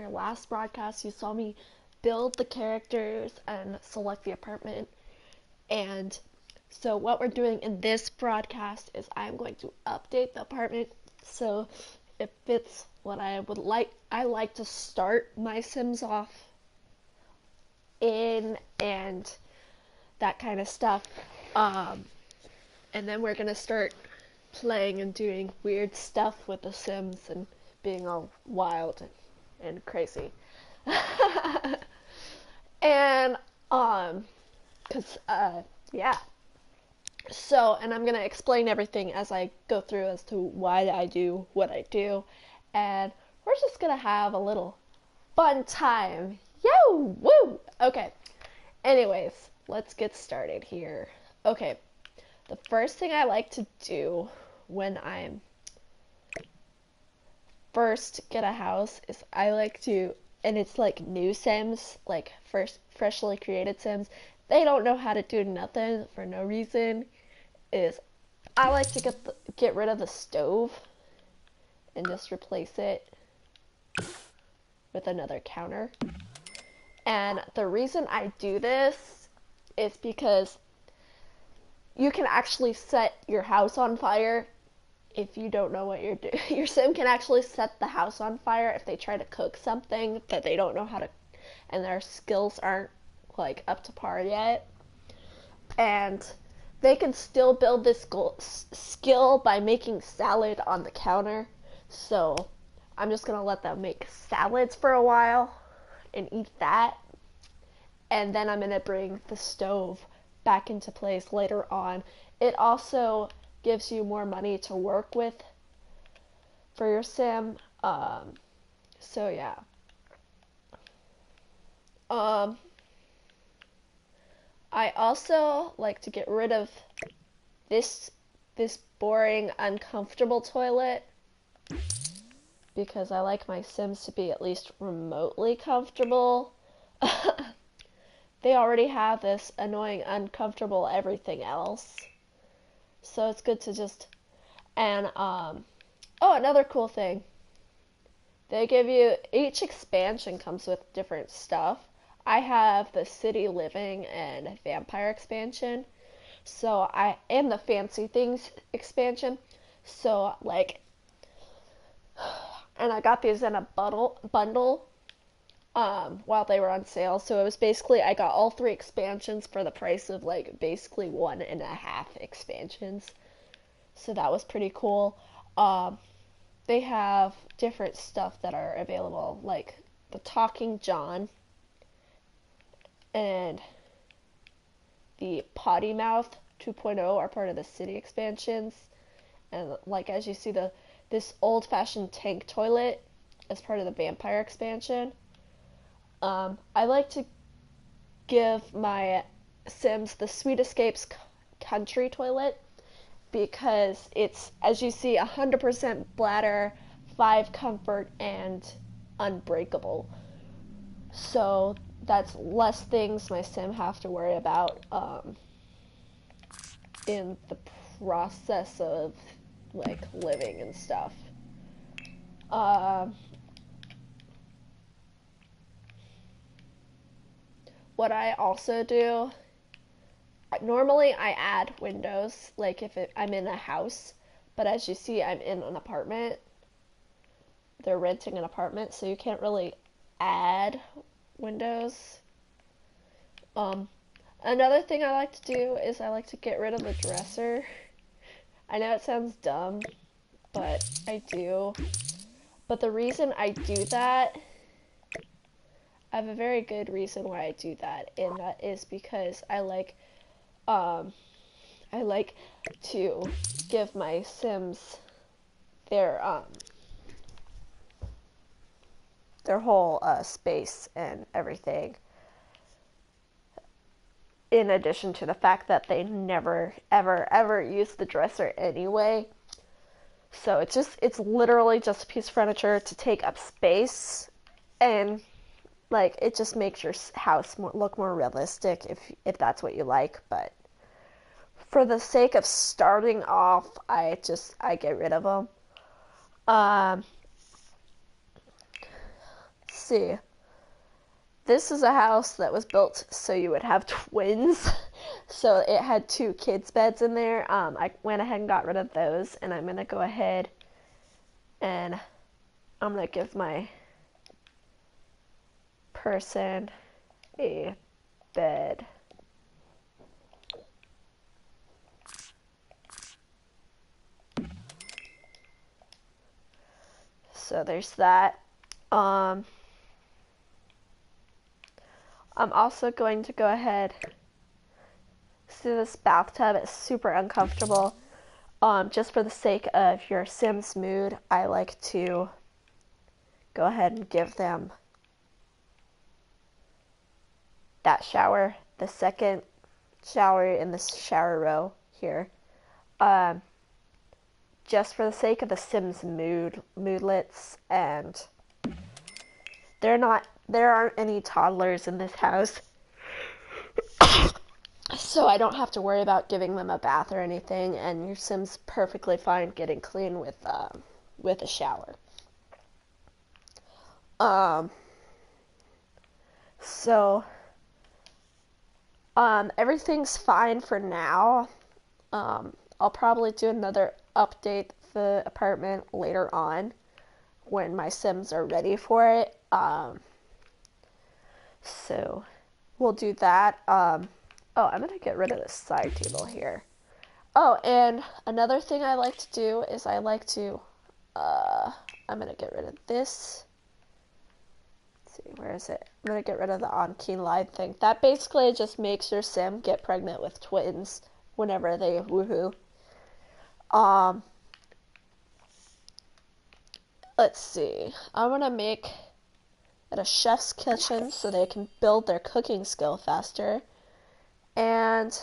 my last broadcast, you saw me build the characters and select the apartment. And so what we're doing in this broadcast is I'm going to update the apartment so it fits what I would like. I like to start my Sims off in and that kind of stuff. And then we're going to start playing and doing weird stuff with the Sims and being all wild and crazy. And, yeah. So, and I'm going to explain everything as I go through as to why I do what I do. And we're just going to have a little fun time. Yo! Woo! Okay. Anyways, let's get started here. Okay. The first thing I like to do when I'm first get a house is I like to, and it's like new Sims, like freshly created Sims, they don't know how to do nothing for no reason, is I like to get rid of the stove and just replace it with another counter. And the reason I do this is because you can actually set your house on fire if you don't know what you're doing. Your sim can actually set the house on fire if they try to cook something that they don't know how to, and their skills aren't like up to par yet. And they can still build this skill by making salad on the counter. So I'm just gonna let them make salads for a while and eat that. And then I'm gonna bring the stove back into place later on. It also gives you more money to work with for your sim. So yeah. I also like to get rid of this boring, uncomfortable toilet because I like my Sims to be at least remotely comfortable. They already have this annoying, uncomfortable everything else. So it's good to just, and, oh, another cool thing. They give you, each expansion comes with different stuff. I have the city living and vampire expansion. So and the fancy things expansion. So, like, and I got these in a bundle while they were on sale. So it was basically, I got all 3 expansions for the price of like basically 1.5 expansions. So that was pretty cool. They have different stuff that are available, like the Talking John and the Potty Mouth 2.0 are part of the city expansions. And like as you see, this old-fashioned tank toilet as part of the vampire expansion. I like to give my Sims the Sweet Escapes country toilet because it's, as you see, 100% bladder, 5 comfort, and unbreakable. So that's less things my sim have to worry about in the process of like living and stuff. What I also do, normally I add windows, like if I'm in a house, but as you see, I'm in an apartment. They're renting an apartment, so you can't really add windows. Another thing I like to do is I like to get rid of the dresser. I know it sounds dumb, but I do. But the reason I do that, I have a very good reason why I do that, and that is because I like to give my Sims their whole space and everything. In addition to the fact that they never ever use the dresser anyway. So it's literally just a piece of furniture to take up space, and like it just makes your house look more realistic if that's what you like. But for the sake of starting off, I get rid of them. see. This is a house that was built so you would have twins. So it had 2 kids' beds in there. I went ahead and got rid of those, and I'm going to go ahead and I'm going to give my person a bed. So there's that. I'm also going to go ahead. See, this bathtub is super uncomfortable. Just for the sake of your Sims mood, I like to go ahead and give them that shower, the second shower in this shower row here. Just for the sake of the Sims moodlets, and there aren't any toddlers in this house. So I don't have to worry about giving them a bath or anything, and your Sim's perfectly fine getting clean with a shower. So everything's fine for now. I'll probably do another update the apartment later on when my Sims are ready for it. So we'll do that. Oh, I'm gonna get rid of this side table here. Oh, and another thing I like to do is I'm gonna get rid of this. Let's see, where is it? I'm gonna get rid of the on-key line thing. That basically just makes your Sim get pregnant with twins whenever they woohoo. Let's see. I'm gonna make it a chef's kitchen so they can build their cooking skill faster. And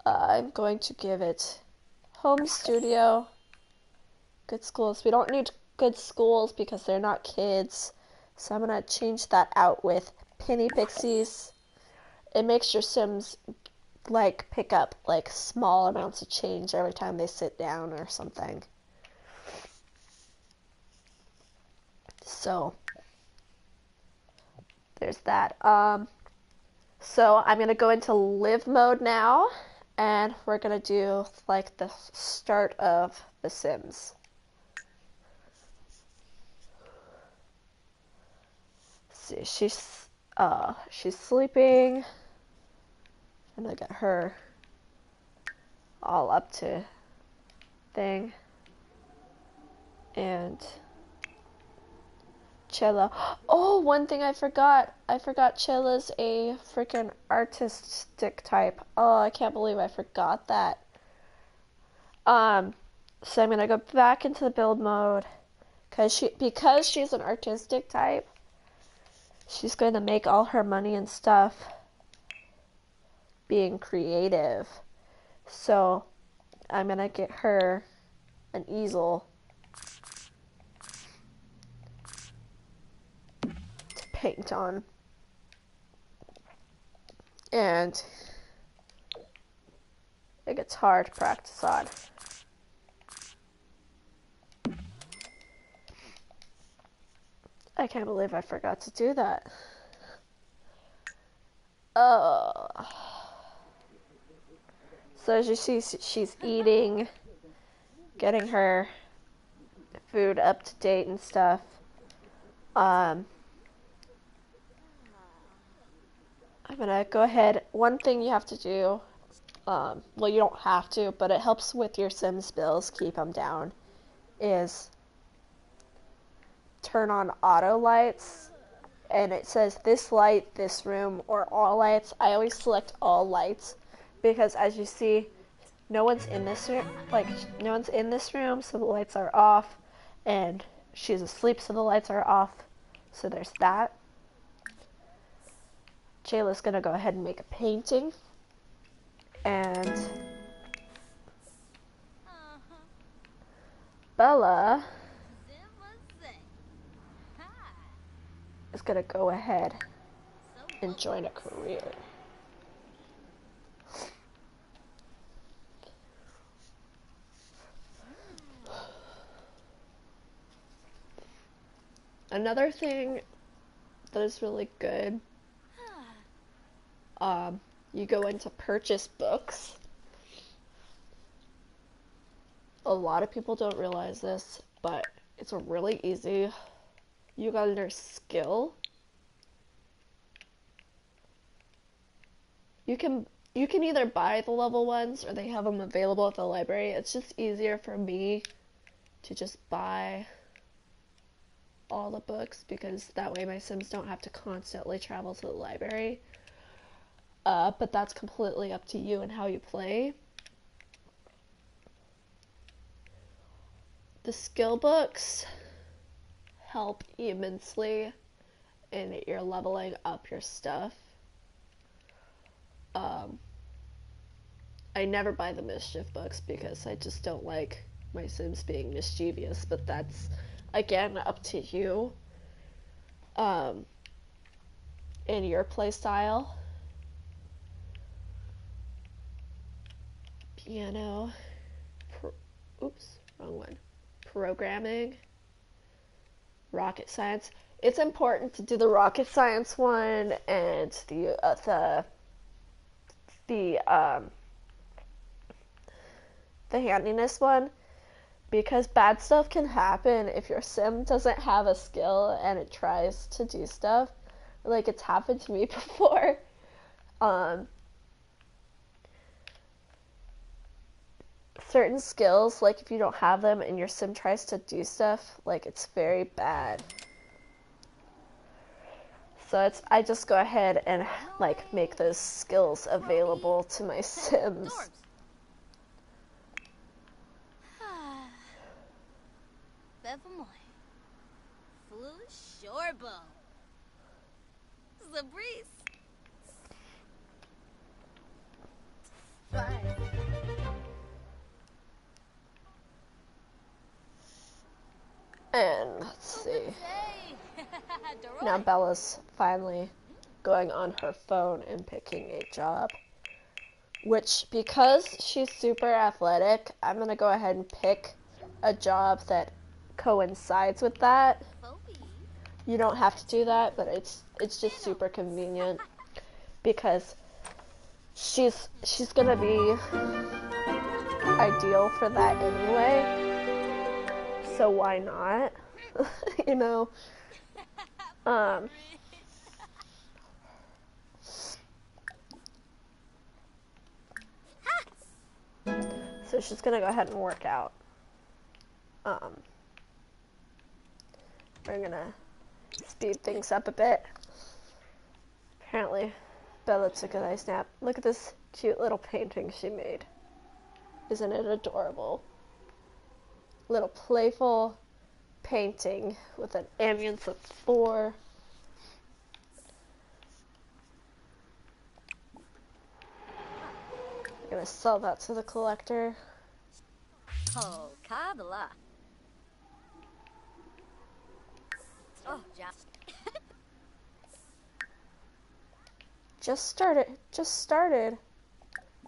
I'm going to give it home studio, good schools. We don't need good schools because they're not kids. So I'm going to change that out with penny pixies. It makes your Sims like pick up like small amounts of change every time they sit down or something. So there's that. So I'm going to go into live mode now, and we're going to do like the start of The Sims. Let's see, she's sleeping. I'm going to get her all up to thing. And chela. Oh, one thing I forgot. I forgot chela's a freaking artistic type. Oh, I can't believe I forgot that. So I'm gonna go back into the build mode because she's an artistic type. She's going to make all her money and stuff being creative. So I'm gonna get her an easel to paint on. And a guitar to practice on. I can't believe I forgot to do that. Oh. So as you see, she's eating, getting her food up to date and stuff. I'm gonna go ahead. One thing you have to do, well, you don't have to, but it helps with your Sims bills, keep them down, is turn on auto lights. And it says this light, this room, or all lights. I always select all lights because, as you see, no one's in this room. Like, no one's in this room, so the lights are off. And she's asleep, so the lights are off. So there's that. Jayla's gonna go ahead and make a painting. And Bella is gonna go ahead and join a career. Another thing that is really good, you go into purchase books. A lot of people don't realize this, but it's really easy. You go under skill. You can either buy the level ones or they have them available at the library. It's just easier for me to just buy all the books because that way my Sims don't have to constantly travel to the library. But that's completely up to you and how you play. The skill books help immensely in your leveling up your stuff. I never buy the mischief books because I just don't like my Sims being mischievous, but that's again up to you in your play style. Piano, wrong one. Programming, rocket science. It's important to do the rocket science one and the handiness one, because bad stuff can happen if your sim doesn't have a skill and it tries to do stuff. Like, it's happened to me before. Certain skills, like if you don't have them and your sim tries to do stuff, like, it's very bad. So I just go ahead and like make those skills available to my Sims. And let's see. Now Bella's finally going on her phone and picking a job. Which, because she's super athletic, I'm going to go ahead and pick a job that coincides with that. You don't have to do that, but it's just super convenient because she's going to be ideal for that anyway. So why not? You know? So she's gonna go ahead and work out. We're gonna speed things up a bit. Apparently, Bella took a nice nap. Look at this cute little painting she made. Isn't it adorable? Little playful painting with an ambience of 4. I'm gonna sell that to the collector. Oh, Kabbalah. Oh, Just started.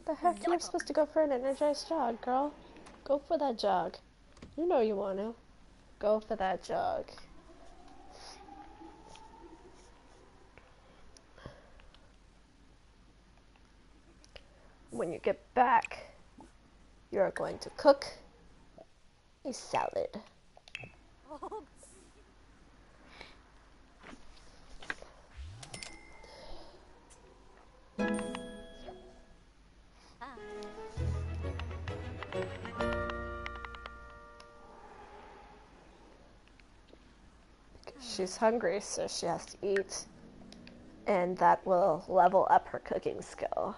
The heck, you're supposed to go for an energized jog, girl. Go for that jog. You know you want to. Go for that jog. When you get back, you're going to cook a salad. She's hungry, so she has to eat, and that will level up her cooking skill.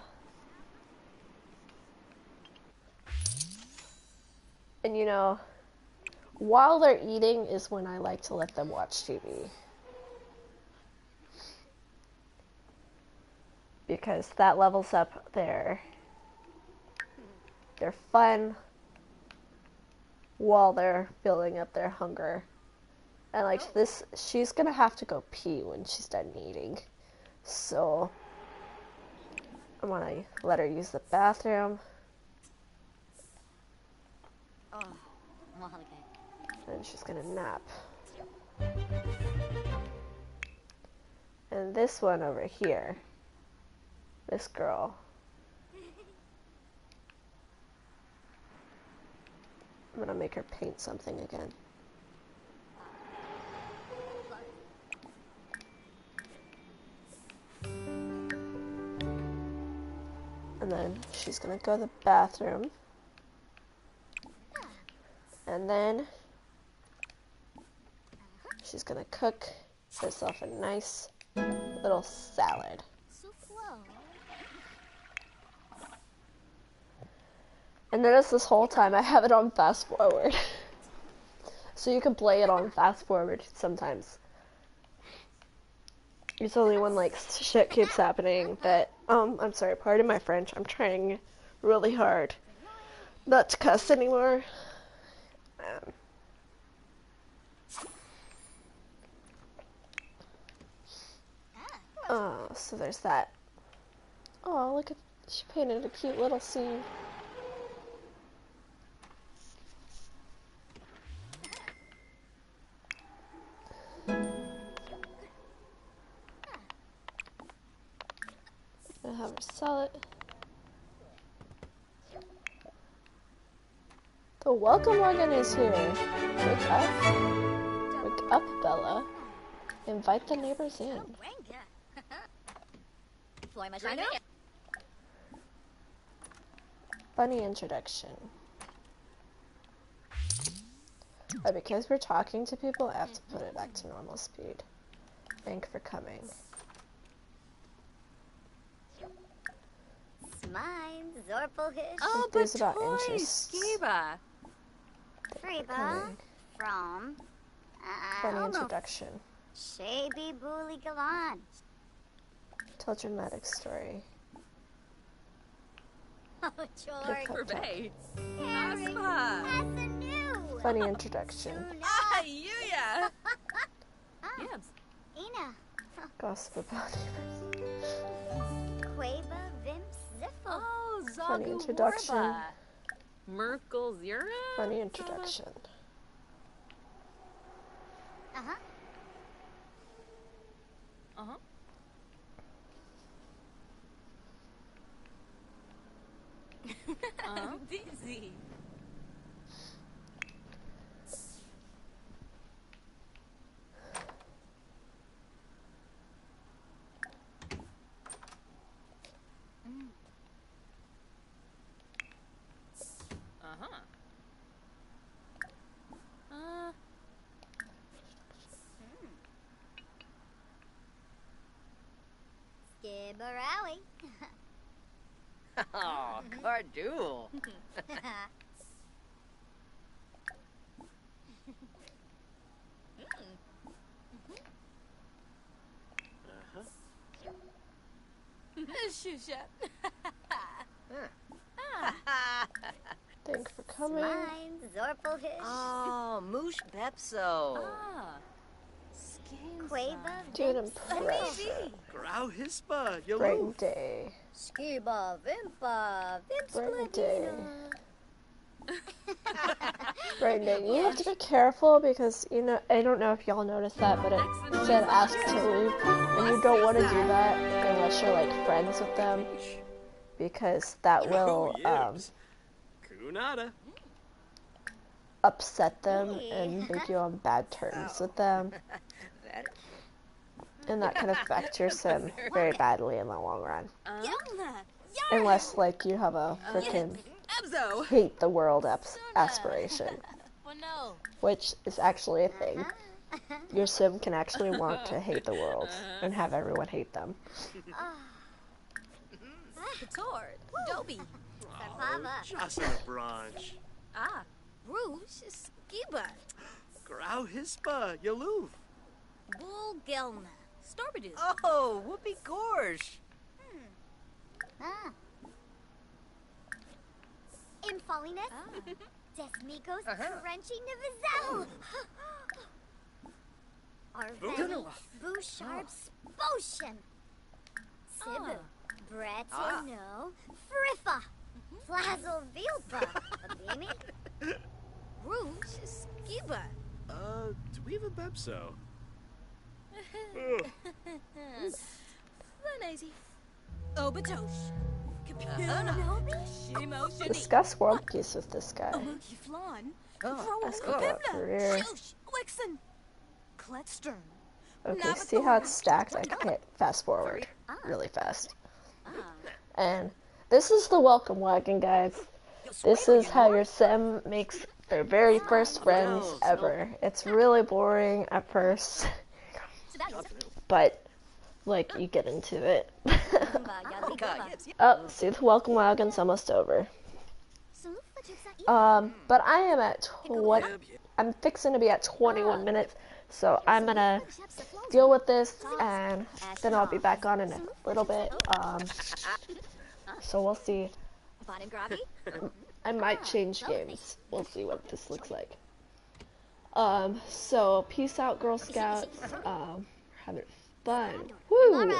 And you know, while they're eating is when I like to let them watch TV. Because that levels up their fun while they're building up their hunger. And like this, she's gonna have to go pee when she's done eating. So I wanna let her use the bathroom. And she's gonna nap. then this one over here. This girl. I'm gonna make her paint something again. And then she's gonna go to the bathroom. And then she's gonna cook herself a nice little salad. And notice this whole time I have it on fast forward. So you can play it on fast forward sometimes. It's only when like shit keeps happening that, I'm sorry, pardon my French, I'm trying really hard not to cuss anymore. So there's that. Oh, look at, she painted a cute little scene. I have her sell it. The welcome wagon is here. Wake up. Wake up, Bella. Invite the neighbors in. Funny introduction. But because we're talking to people, I have to put it back to normal speed. Thank for coming. Mine, Zorpelhish. Oh, but about interests. Skiba. Freba. From. Funny introduction. Shaby Bully Galan. Tell dramatic story. Oh, George. Forbay. Funny introduction. Ah, Yuya. Yes. Ina. Gossip about neighbors. Quava Vimps Ziffle. Oh, Funny Zagu introduction. Warba. Merkel Zira. Funny introduction. Uh-huh. Uh-huh. Dizzy. Uh-huh. Skibberally. Oh, Cardool. Shusha. Thanks for coming. Mine, Zorpelhish. Oh, Moosh Bepso. Quava Do an Vimps impression. Grau Hispa, you Brighten day. Skiba Vimpa Vimps Brighten day. Gladina. Brighten day. You have to be careful because, you know, I don't know if y'all noticed that, but it said ask to leave. And you don't want to do that unless you're like friends with them. Because that will Kunada. upset them and make you on bad terms with them. And that can affect your sim very badly in the long run. Unless, like, you have a freaking hate the world aspiration. Which is actually a thing. Your sim can actually want to hate the world and have everyone hate them. Dobby. Just in a branch. Ah, Rouge Skiba. Grau Hispa, you love. Bull Gelna. Storbidoo. Oh, Whoopi Gorsh. Infoliness. Desmigos Crunchy Nivizao. Arveni Bouchard's Potion. Sibu. Bretino. Friffa. Flazzle Vilpa. Abimi. Rouge Skiba. Do we have a Bepso? Easy. Obatosh. Discuss world peace with this guy. Oh. Let's go up career. Wixen. Kletstern. Okay, see how it's stacked? I can hit fast forward really fast. And this is the welcome wagon, guys. This is how your sim makes their very first friends ever. It's really boring at first, but like you get into it. Oh, see, the welcome wagon's almost over. But I am at I'm fixing to be at 21 minutes, so I'm gonna deal with this, and then I'll be back on in a little bit. So we'll see. I might change games. We'll see what this looks like. So peace out, Girl Scouts. Having fun. Woo!